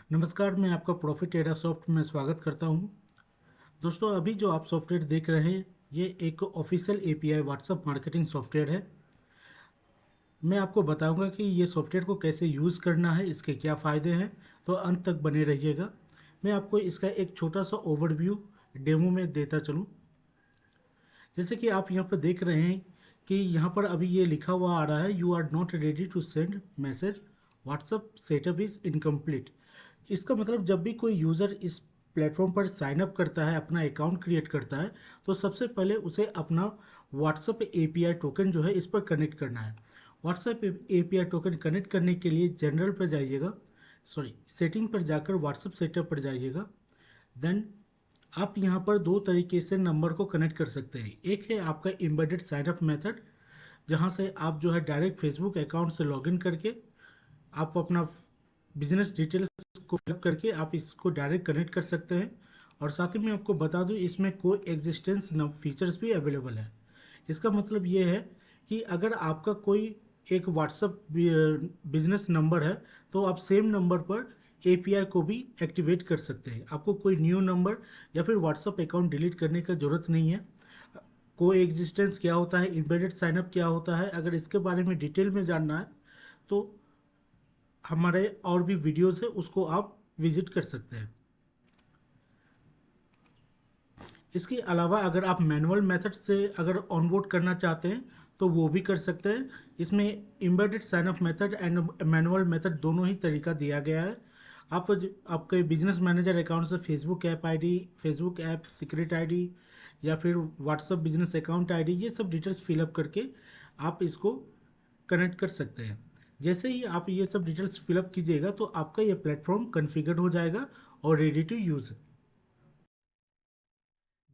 नमस्कार, मैं आपका प्रॉफिट एरासॉफ्ट में स्वागत करता हूं। दोस्तों, अभी जो आप सॉफ्टवेयर देख रहे हैं ये एक official API WhatsApp marketing software है। मैं आपको बताऊंगा कि ये सॉफ्टवेयर को कैसे यूज़ करना है, इसके क्या फ़ायदे हैं, तो अंत तक बने रहिएगा। मैं आपको इसका एक छोटा सा ओवरव्यू डेमो में देता चलूँ। जैसे कि आप यहाँ पर देख रहे हैं कि यहाँ पर अभी ये लिखा हुआ आ रहा है, you are not ready to send message, WhatsApp setup is incomplete. इसका मतलब जब भी कोई यूज़र इस प्लेटफॉर्म पर साइन अप करता है, अपना अकाउंट क्रिएट करता है, तो सबसे पहले उसे अपना व्हाट्सएप एपीआई टोकन जो है इस पर कनेक्ट करना है। व्हाट्सएप एपीआई टोकन कनेक्ट करने के लिए जनरल पर जाइएगा, सेटिंग पर जाकर व्हाट्सएप सेटअप पर जाइएगा। देन आप यहाँ पर दो तरीके से नंबर को कनेक्ट कर सकते हैं। एक है आपका एम्बेडेड साइनअप मेथड, जहाँ से आप जो है डायरेक्ट फेसबुक अकाउंट से लॉगिन करके आप अपना बिजनेस डिटेल्स को फिलअप करके आप इसको डायरेक्ट कनेक्ट कर सकते हैं। और साथ ही मैं आपको बता दूं, इसमें कोई एग्जिस्टेंस फीचर्स भी अवेलेबल है। इसका मतलब ये है कि अगर आपका कोई एक व्हाट्सअप बिजनेस नंबर है तो आप सेम नंबर पर एपीआई को भी एक्टिवेट कर सकते हैं। आपको कोई न्यू नंबर या फिर व्हाट्सअप अकाउंट डिलीट करने का ज़रूरत नहीं है। को एग्जिस्टेंस क्या होता है, एम्बेडेड साइनअप क्या होता है, अगर इसके बारे में डिटेल में जानना है तो हमारे और भी वीडियोस है, उसको आप विजिट कर सकते हैं। इसके अलावा अगर आप मैनुअल मेथड से अगर ऑनबोर्ड करना चाहते हैं तो वो भी कर सकते हैं। इसमें embedded sign up method and manual method दोनों ही तरीका दिया गया है। आप आपके बिजनेस मैनेजर अकाउंट से Facebook app ID, Facebook app secret ID या फिर व्हाट्सअप बिजनेस अकाउंट आईडी, ये सब डिटेल्स फिलअप करके आप इसको कनेक्ट कर सकते हैं। जैसे ही आप ये सब डिटेल्स फिलअप कीजिएगा तो आपका ये प्लेटफॉर्म कॉन्फ़िगर्ड हो जाएगा और रेडी टू यूज़।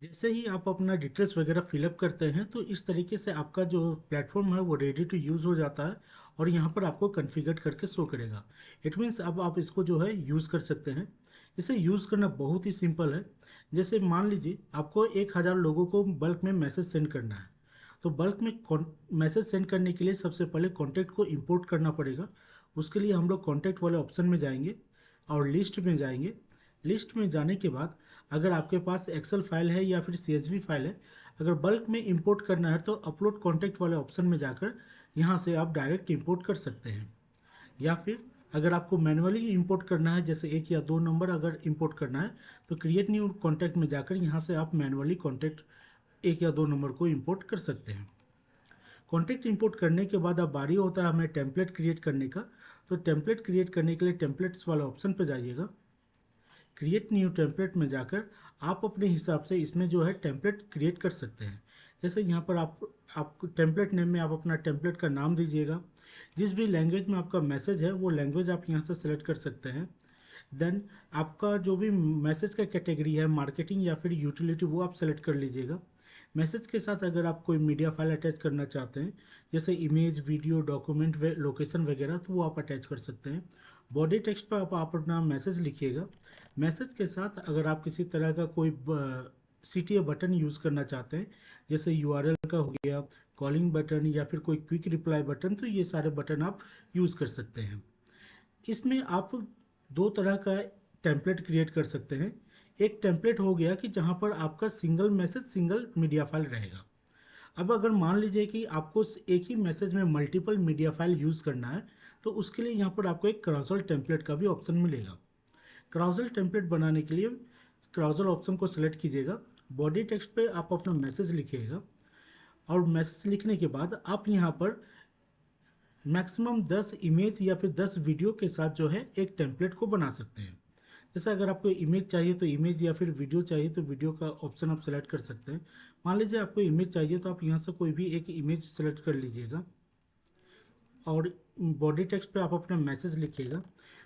जैसे ही आप अपना डिटेल्स वगैरह फिलअप करते हैं तो इस तरीके से आपका जो प्लेटफॉर्म है वो रेडी टू यूज़ हो जाता है और यहाँ पर आपको कॉन्फ़िगर करके शो करेगा। इट मीन्स अब आप इसको जो है यूज़ कर सकते हैं। इसे यूज़ करना बहुत ही सिंपल है। जैसे मान लीजिए आपको 1000 लोगों को बल्क में मैसेज सेंड करना है, तो बल्क में मैसेज सेंड करने के लिए सबसे पहले कॉन्टैक्ट को इंपोर्ट करना पड़ेगा। उसके लिए हम लोग कॉन्टैक्ट वाले ऑप्शन में जाएंगे और लिस्ट में जाएंगे। लिस्ट में जाने के बाद अगर आपके पास एक्सेल फाइल है या फिर सीएसवी फाइल है, अगर बल्क में इंपोर्ट करना है तो अपलोड कॉन्टैक्ट वाले ऑप्शन में जाकर यहाँ से आप डायरेक्ट इंपोर्ट कर सकते हैं। या फिर अगर आपको मैनुअली इंपोर्ट करना है, जैसे एक या दो नंबर अगर इंपोर्ट करना है, तो क्रिएट न्यू कॉन्टैक्ट में जाकर यहाँ से आप मैनुअली कॉन्टैक्ट एक या दो नंबर को इंपोर्ट कर सकते हैं। कॉन्टैक्ट इंपोर्ट करने के बाद अब बारी होता है हमें टेम्पलेट क्रिएट करने का। तो टेम्पलेट क्रिएट करने के लिए टेम्पलेट्स वाला ऑप्शन पर जाइएगा। क्रिएट न्यू टेम्पलेट में जाकर आप अपने हिसाब से इसमें जो है टेम्पलेट क्रिएट कर सकते हैं। जैसे यहाँ पर आप टेम्पलेट नेम में आप अपना टेम्पलेट का नाम दीजिएगा। जिस भी लैंग्वेज में आपका मैसेज है वो लैंग्वेज आप यहाँ से सेलेक्ट कर सकते हैं। देन आपका जो भी मैसेज का कैटेगरी है, मार्केटिंग या फिर यूटिलिटी, वो आप सेलेक्ट कर लीजिएगा। मैसेज के साथ अगर आप कोई मीडिया फाइल अटैच करना चाहते हैं, जैसे इमेज, वीडियो, डॉक्यूमेंट, लोकेशन वगैरह, तो वो आप अटैच कर सकते हैं। बॉडी टेक्स्ट पर आप अपना मैसेज लिखिएगा। मैसेज के साथ अगर आप किसी तरह का कोई सीटीए बटन यूज़ करना चाहते हैं, जैसे यूआरएल का हो गया, कॉलिंग बटन या फिर कोई क्विक रिप्लाई बटन, तो ये सारे बटन आप यूज़ कर सकते हैं। इसमें आप दो तरह का टेम्पलेट क्रिएट कर सकते हैं। एक टेम्पलेट हो गया कि जहाँ पर आपका single message, single media file रहेगा। अब अगर मान लीजिए कि आपको एक ही मैसेज में मल्टीपल मीडिया फाइल यूज़ करना है, तो उसके लिए यहाँ पर आपको एक क्रॉसल टेम्पलेट का भी ऑप्शन मिलेगा। क्रॉसल टेम्पलेट बनाने के लिए क्रॉसल ऑप्शन को सिलेक्ट कीजिएगा। बॉडी टेक्स्ट पे आप अपना मैसेज लिखिएगा और मैसेज लिखने के बाद आप यहाँ पर मैक्सिमम 10 इमेज या फिर 10 वीडियो के साथ जो है एक टेम्पलेट को बना सकते हैं। जैसे अगर आपको इमेज चाहिए तो इमेज, या फिर वीडियो चाहिए तो वीडियो का ऑप्शन आप सेलेक्ट कर सकते हैं। मान लीजिए आपको इमेज चाहिए तो आप यहाँ से कोई भी एक इमेज सेलेक्ट कर लीजिएगा और बॉडी टेक्स्ट पे आप अपना मैसेज लिखिएगा।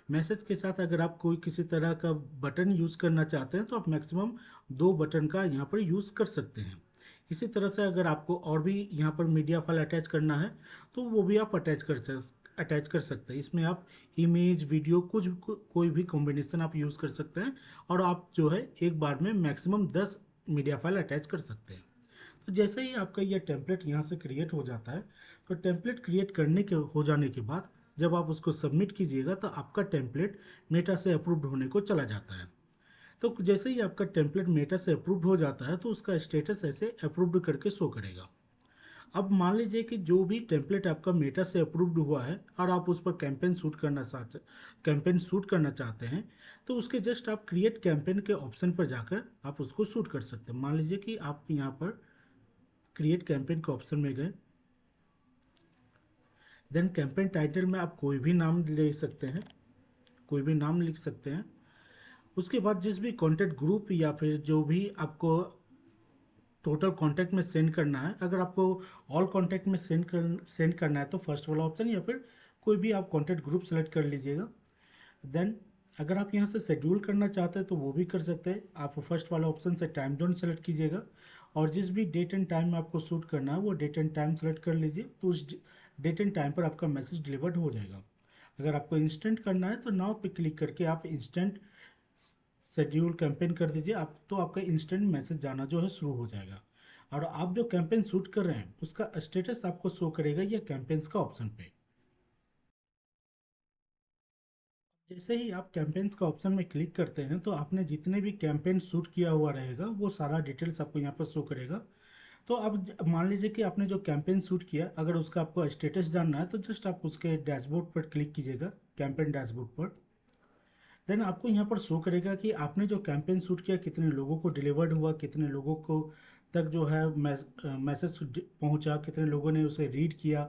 मैसेज के साथ अगर आप कोई किसी तरह का बटन यूज़ करना चाहते हैं तो आप मैक्सिमम 2 बटन का यहाँ पर यूज़ कर सकते हैं। इसी तरह से अगर आपको और भी यहाँ पर मीडिया फाइल अटैच करना है तो वो भी आप अटैच कर सकते हैं। इसमें आप इमेज, वीडियो, कोई भी कॉम्बिनेशन आप यूज़ कर सकते हैं और आप जो है एक बार में मैक्सिमम 10 मीडिया फाइल अटैच कर सकते हैं। तो जैसे ही आपका ये टेम्पलेट यहाँ से क्रिएट हो जाता है, तो टेम्पलेट क्रिएट करने के हो जाने के बाद जब आप उसको सबमिट कीजिएगा तो आपका टेम्पलेट मेटा से अप्रूव्ड होने को चला जाता है। तो जैसे ही आपका टेम्पलेट मेटा से अप्रूव्ड हो जाता है तो उसका स्टेटस ऐसे अप्रूव्ड करके शो करेगा। अब मान लीजिए कि जो भी टेम्पलेट आपका मेटा से अप्रूव्ड हुआ है और आप उस पर कैंपेन शूट करना चाहते हैं, तो उसके जस्ट आप क्रिएट कैंपेन के ऑप्शन पर जाकर आप उसको शूट कर सकते हैं। मान लीजिए कि आप यहाँ पर क्रिएट कैंपेन के ऑप्शन में गए, देन कैंपेन टाइटल में आप कोई भी नाम ले सकते हैं, कोई भी नाम लिख सकते हैं। उसके बाद जिस भी कॉन्टैक्ट ग्रुप या फिर जो भी आपको टोटल कॉन्टैक्ट में सेंड करना है, अगर आपको ऑल कॉन्टैक्ट में सेंड करना है तो फर्स्ट वाला ऑप्शन, या फिर कोई भी आप कॉन्टैक्ट ग्रुप सेलेक्ट कर लीजिएगा। देन अगर आप यहाँ से शेड्यूल करना चाहते हैं तो वो भी कर सकते हैं। आप फर्स्ट वाला ऑप्शन से टाइम जोन सेलेक्ट कीजिएगा और जिस भी डेट एंड टाइम में आपको शूट करना है वो डेट एंड टाइम सेलेक्ट कर लीजिए, तो उस डेट एंड टाइम पर आपका मैसेज डिलीवर्ड हो जाएगा। अगर आपको इंस्टेंट करना है तो नाउ पे क्लिक करके आप इंस्टेंट शेड्यूल कैंपेन कर दीजिए, आप तो आपका इंस्टेंट मैसेज जाना जो है शुरू हो जाएगा और आप जो कैंपेन शूट कर रहे हैं उसका स्टेटस आपको शो करेगा ये कैंपेन्स का ऑप्शन पे। जैसे ही आप कैंपेन्स का ऑप्शन में क्लिक करते हैं तो आपने जितने भी कैंपेन शूट किया हुआ रहेगा वो सारा डिटेल्स आपको यहाँ पर शो करेगा। तो अब मान लीजिए कि आपने जो कैंपेन शूट किया, अगर उसका आपको स्टेटस जानना है तो जस्ट आप उसके डैशबोर्ड पर क्लिक कीजिएगा, कैंपेन डैशबोर्ड पर। देन आपको यहाँ पर शो करेगा कि आपने जो कैंपेन शूट किया कितने लोगों को डिलीवर्ड हुआ, कितने लोगों को तक जो है मैसेज पहुँचा, कितने लोगों ने उसे रीड किया,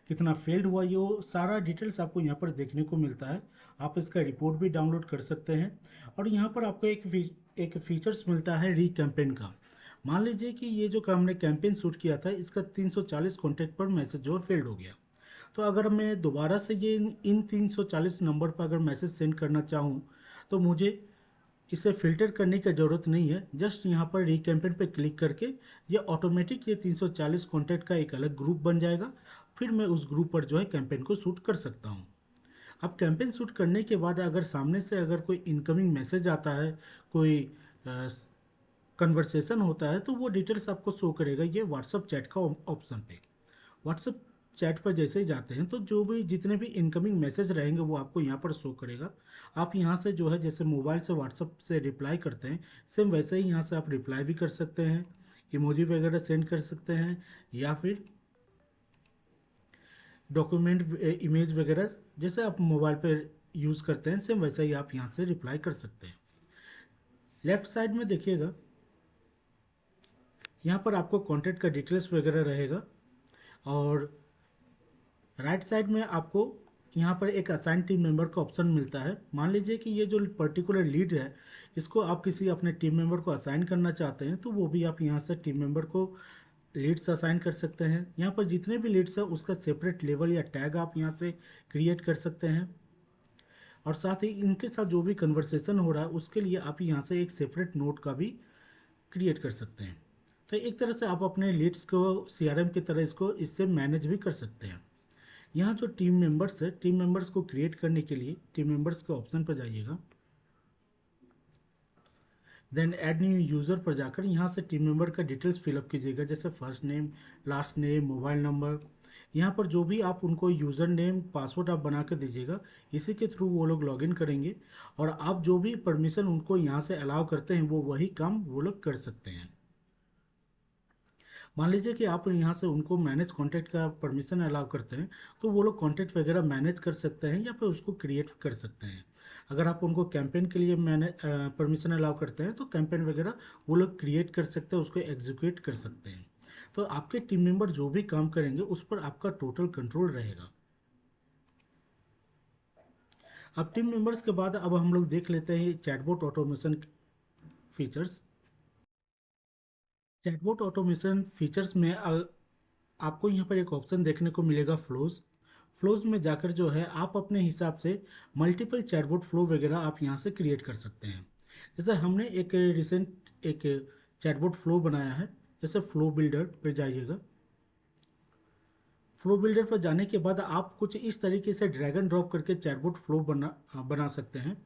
कितना फेल्ड हुआ, ये सारा डिटेल्स आपको यहाँ पर देखने को मिलता है। आप इसका रिपोर्ट भी डाउनलोड कर सकते हैं और यहाँ पर आपको एक फीचर्स मिलता है री कैंपेन का। मान लीजिए कि ये जो हमने कैंपेन शूट किया था इसका 340 कॉन्टैक्ट पर मैसेज जो है फेल्ड हो गया, तो अगर मैं दोबारा से ये इन 340 नंबर पर अगर मैसेज सेंड करना चाहूँ तो मुझे इसे फ़िल्टर करने की ज़रूरत नहीं है। जस्ट यहाँ पर रीकैम्पेन पे क्लिक करके ये ऑटोमेटिक ये 340 कॉन्टैक्ट का एक अलग ग्रुप बन जाएगा, फिर मैं उस ग्रुप पर जो है कैंपेन को शूट कर सकता हूँ। अब कैंपेन शूट करने के बाद अगर सामने से अगर कोई इनकमिंग मैसेज आता है, कोई कन्वर्सेशन होता है, तो वो डिटेल्स आपको शो करेगा ये व्हाट्सअप चैट का ऑप्शन पे। व्हाट्सअप चैट पर जैसे ही जाते हैं तो जो भी जितने भी इनकमिंग मैसेज रहेंगे वो आपको यहाँ पर शो करेगा। आप यहाँ से जो है जैसे मोबाइल से व्हाट्सअप से रिप्लाई करते हैं, सेम वैसे ही यहाँ से आप रिप्लाई भी कर सकते हैं, इमोजी वगैरह सेंड कर सकते हैं, या फिर डॉक्यूमेंट इमेज वगैरह जैसे आप मोबाइल पर यूज़ करते हैं सेम वैसे ही आप यहाँ से रिप्लाई कर सकते हैं। लेफ्ट साइड में देखिएगा, यहाँ पर आपको कॉन्टैक्ट का डिटेल्स वगैरह रहेगा और राइट साइड में आपको यहाँ पर एक असाइन टीम मेंबर का ऑप्शन मिलता है। मान लीजिए कि ये जो पर्टिकुलर लीड है इसको आप किसी अपने टीम मेंबर को असाइन करना चाहते हैं तो वो भी आप यहाँ से टीम मेंबर को लीड्स असाइन कर सकते हैं। यहाँ पर जितने भी लीड्स हैं उसका सेपरेट लेवल या टैग आप यहाँ से क्रिएट कर सकते हैं और साथ ही इनके साथ जो भी कन्वर्सेशन हो रहा है उसके लिए आप यहाँ से एक सेपरेट नोट का भी क्रिएट कर सकते हैं। तो एक तरह से आप अपने लीड्स को सीआरएम की तरह इसको इससे मैनेज भी कर सकते हैं। यहाँ जो टीम मेंबर्स है, टीम मेंबर्स को क्रिएट करने के लिए टीम मेंबर्स के ऑप्शन पर जाइएगा, देन ऐड न्यू यूज़र पर जाकर यहाँ से टीम मेंबर का डिटेल्स फिलअप कीजिएगा, जैसे first name, last name, mobile number. यहाँ पर जो भी आप उनको यूज़र नेम पासवर्ड आप बना कर दीजिएगा, इसी के थ्रू वो लोग लॉगिन करेंगे और आप जो भी परमिशन उनको यहाँ से अलाउ करते हैं वो वही काम वो लोग कर सकते हैं। मान लीजिए कि आप यहाँ से उनको मैनेज कॉन्टैक्ट का परमिशन अलाउ करते हैं तो वो लोग कॉन्टैक्ट वगैरह मैनेज कर सकते हैं या फिर उसको क्रिएट कर सकते हैं। अगर आप उनको कैंपेन के लिए परमिशन अलाउ करते हैं तो कैंपेन वगैरह वो लोग क्रिएट कर सकते हैं, उसको एग्जीक्यूट कर सकते हैं। तो आपके टीम मेंबर जो भी काम करेंगे उस पर आपका टोटल कंट्रोल रहेगा। अब टीम मेंबर्स के बाद अब हम लोग देख लेते हैं chatbot automation features. Chatbot automation features में आपको यहाँ पर एक ऑप्शन देखने को मिलेगा फ्लोज। फ्लोज में जाकर जो है आप अपने हिसाब से मल्टीपल चैटबॉट फ्लो वगैरह आप यहाँ से क्रिएट कर सकते हैं। जैसे हमने एक रिसेंट एक चैटबॉट फ्लो बनाया है, जैसे फ्लो बिल्डर पर जाइएगा। फ्लो बिल्डर पर जाने के बाद आप कुछ इस तरीके से ड्रैग एंड ड्रॉप करके चैटबॉट फ्लो बना सकते हैं।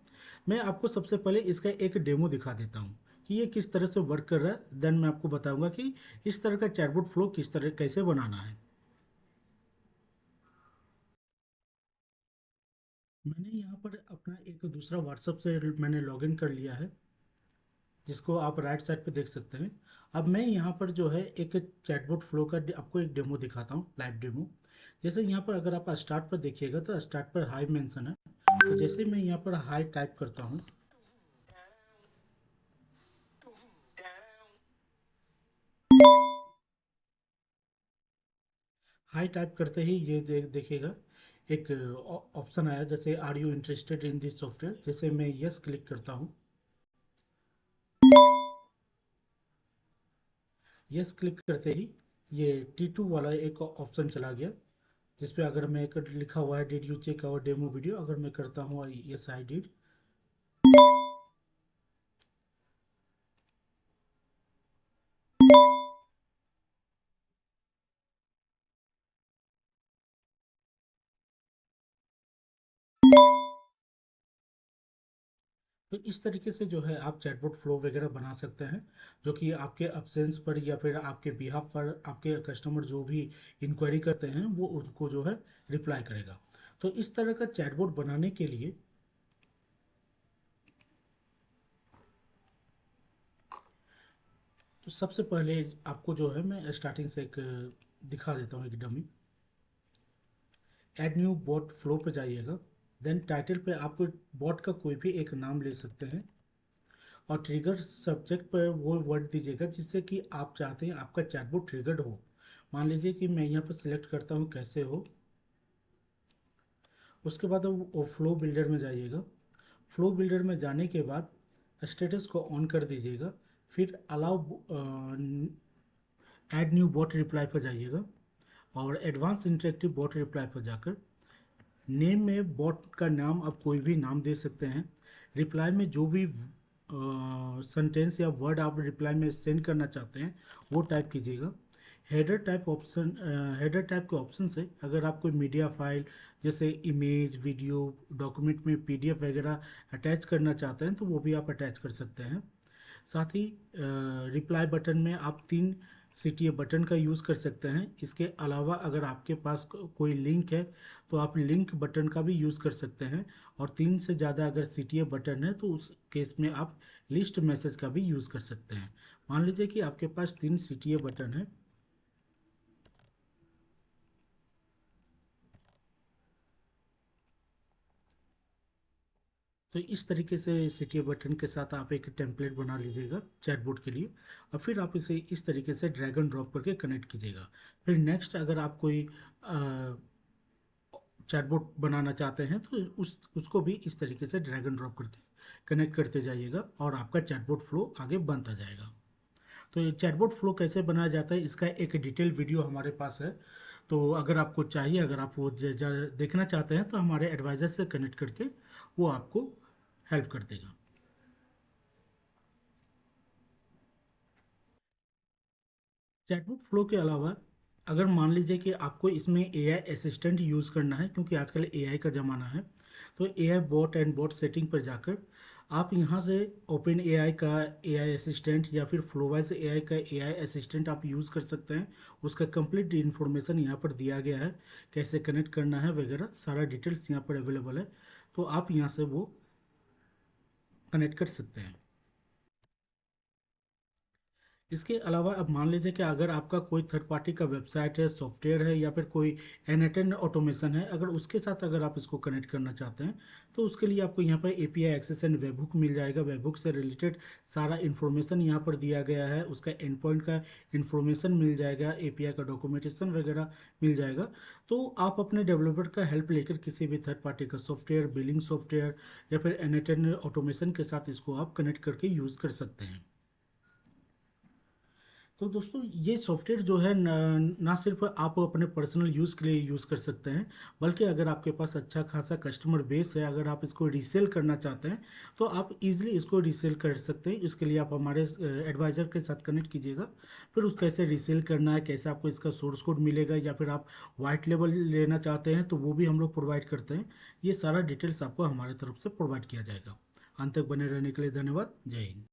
मैं आपको सबसे पहले इसका एक डेमो दिखा देता हूँ कि ये किस तरह से वर्क कर रहा है, देन मैं आपको बताऊंगा कि इस तरह का चैटबॉट फ्लो किस तरह कैसे बनाना है। मैंने यहाँ पर अपना एक दूसरा व्हाट्सअप से मैंने लॉगिन कर लिया है, जिसको आप राइट साइड पे देख सकते हैं। अब मैं यहाँ पर जो है एक चैटबॉट फ्लो का आपको एक डेमो दिखाता हूँ, लाइव डेमो। जैसे यहाँ पर अगर आप स्टार्ट पर देखिएगा तो स्टार्ट पर हाई मेंशन है। तो जैसे मैं यहाँ पर हाई टाइप करता हूँ, हाई टाइप करते ही ये देखिएगा एक ऑप्शन आया, जैसे are you interested in this software. जैसे मैं यस क्लिक करता हूँ, यस क्लिक करते ही ये T2 वाला एक ऑप्शन चला गया, जिस पे अगर मैं एक लिखा हुआ है did you check our demo video, अगर मैं करता हूँ यस आई डिड, तो इस तरीके से जो है आप चैटबॉट फ्लो वगैरह बना सकते हैं, जो कि आपके अब्सेंस पर या फिर आपके बिहाफ पर आपके कस्टमर जो भी इंक्वायरी करते हैं वो उनको जो है रिप्लाई करेगा। तो इस तरह का चैटबॉट बनाने के लिए तो सबसे पहले आपको जो है मैं स्टार्टिंग से एक दिखा देता हूँ एक dummy. Add new bot flow पे जाइएगा, देन टाइटल पे आपको बॉट का कोई भी एक नाम ले सकते हैं, और ट्रिगर सब्जेक्ट पर वो वर्ड दीजिएगा जिससे कि आप चाहते हैं आपका चैटबॉट ट्रिगर्ड हो। मान लीजिए कि मैं यहाँ पर सिलेक्ट करता हूँ कैसे हो। उसके बाद वो फ्लो बिल्डर में जाइएगा। फ्लो बिल्डर में जाने के बाद स्टेटस को ऑन कर दीजिएगा, फिर allow add new bot reply पर जाइएगा, और एडवांस इंटरेक्टिव बॉट रिप्लाई पर जाकर नेम में बॉट का नाम आप कोई भी नाम दे सकते हैं। रिप्लाई में जो भी सेंटेंस या वर्ड आप रिप्लाई में सेंड करना चाहते हैं वो टाइप कीजिएगा। हेडर टाइप के ऑप्शन से अगर आप कोई मीडिया फाइल जैसे इमेज वीडियो डॉक्यूमेंट में पीडीएफ वगैरह अटैच करना चाहते हैं तो वो भी आप अटैच कर सकते हैं। साथ ही रिप्लाई बटन में आप 3 सीटीए बटन का यूज़ कर सकते हैं। इसके अलावा अगर आपके पास कोई लिंक है तो आप लिंक बटन का भी यूज़ कर सकते हैं, और 3 से ज़्यादा अगर सीटीए बटन है तो उस केस में आप लिस्ट मैसेज का भी यूज़ कर सकते हैं। मान लीजिए कि आपके पास 3 सीटीए बटन है, तो इस तरीके से सीटीए बटन के साथ आप एक टेम्पलेट बना लीजिएगा चैटबॉट के लिए, और फिर आप इसे इस तरीके से ड्रैग एंड ड्रॉप करके कनेक्ट कीजिएगा। फिर नेक्स्ट अगर आप कोई चैटबॉट बनाना चाहते हैं तो उसको भी इस तरीके से ड्रैग एंड ड्रॉप करके कनेक्ट करते जाइएगा और आपका चैटबॉट फ्लो आगे बनता जाएगा। तो ये चैटबॉट फ्लो कैसे बनाया जाता है इसका एक डिटेल वीडियो हमारे पास है, तो अगर आपको चाहिए, अगर आप वो देखना चाहते हैं तो हमारे एडवाइज़र से कनेक्ट करके वो आपको हेल्प कर देगा। चैटबॉट फ्लो के अलावा अगर मान लीजिए कि आपको इसमें एआई असिस्टेंट यूज़ करना है, क्योंकि आजकल एआई का ज़माना है, तो AI bot and bot setting पर जाकर आप यहाँ से ओपन एआई का एआई असिस्टेंट या फिर फ्लोवाइज एआई का एआई असिस्टेंट आप यूज़ कर सकते हैं। उसका कंप्लीट इन्फॉर्मेशन यहाँ पर दिया गया है, कैसे कनेक्ट करना है वगैरह सारा डिटेल्स यहाँ पर अवेलेबल है, तो आप यहाँ से वो कनेक्ट कर सकते हैं। इसके अलावा अब मान लीजिए कि अगर आपका कोई थर्ड पार्टी का वेबसाइट है, सॉफ्टवेयर है, या फिर कोई एनएटन ऑटोमेशन है, अगर उसके साथ अगर आप इसको कनेक्ट करना चाहते हैं तो उसके लिए आपको यहाँ पर एपीआई एक्सेस एंड वेबहुक मिल जाएगा। वेबहुक से रिलेटेड सारा इन्फॉर्मेशन यहाँ पर दिया गया है, उसका एंड पॉइंट का इन्फॉर्मेशन मिल जाएगा, एपीआई का डॉक्यूमेंटेशन वगैरह मिल जाएगा। तो आप अपने डेवलपर का हेल्प लेकर किसी भी थर्ड पार्टी का सॉफ्टवेयर, बिलिंग सॉफ्टवेयर या फिर एनएटन ऑटोमेशन के साथ इसको आप कनेक्ट करके यूज़ कर सकते हैं। तो दोस्तों ये सॉफ्टवेयर जो है ना सिर्फ आप अपने पर्सनल यूज़ के लिए यूज़ कर सकते हैं, बल्कि अगर आपके पास अच्छा खासा कस्टमर बेस है, अगर आप इसको रीसेल करना चाहते हैं तो आप इजीली इसको रीसेल कर सकते हैं। इसके लिए आप हमारे एडवाइज़र के साथ कनेक्ट कीजिएगा, फिर उसको कैसे रीसेल करना है, कैसे आपको इसका सोर्स कोड मिलेगा, या फिर आप वाइट लेबल लेना चाहते हैं तो वो भी हम लोग प्रोवाइड करते हैं। ये सारा डिटेल्स आपको हमारे तरफ से प्रोवाइड किया जाएगा। अंत तक बने रहने के लिए धन्यवाद। जय हिंद।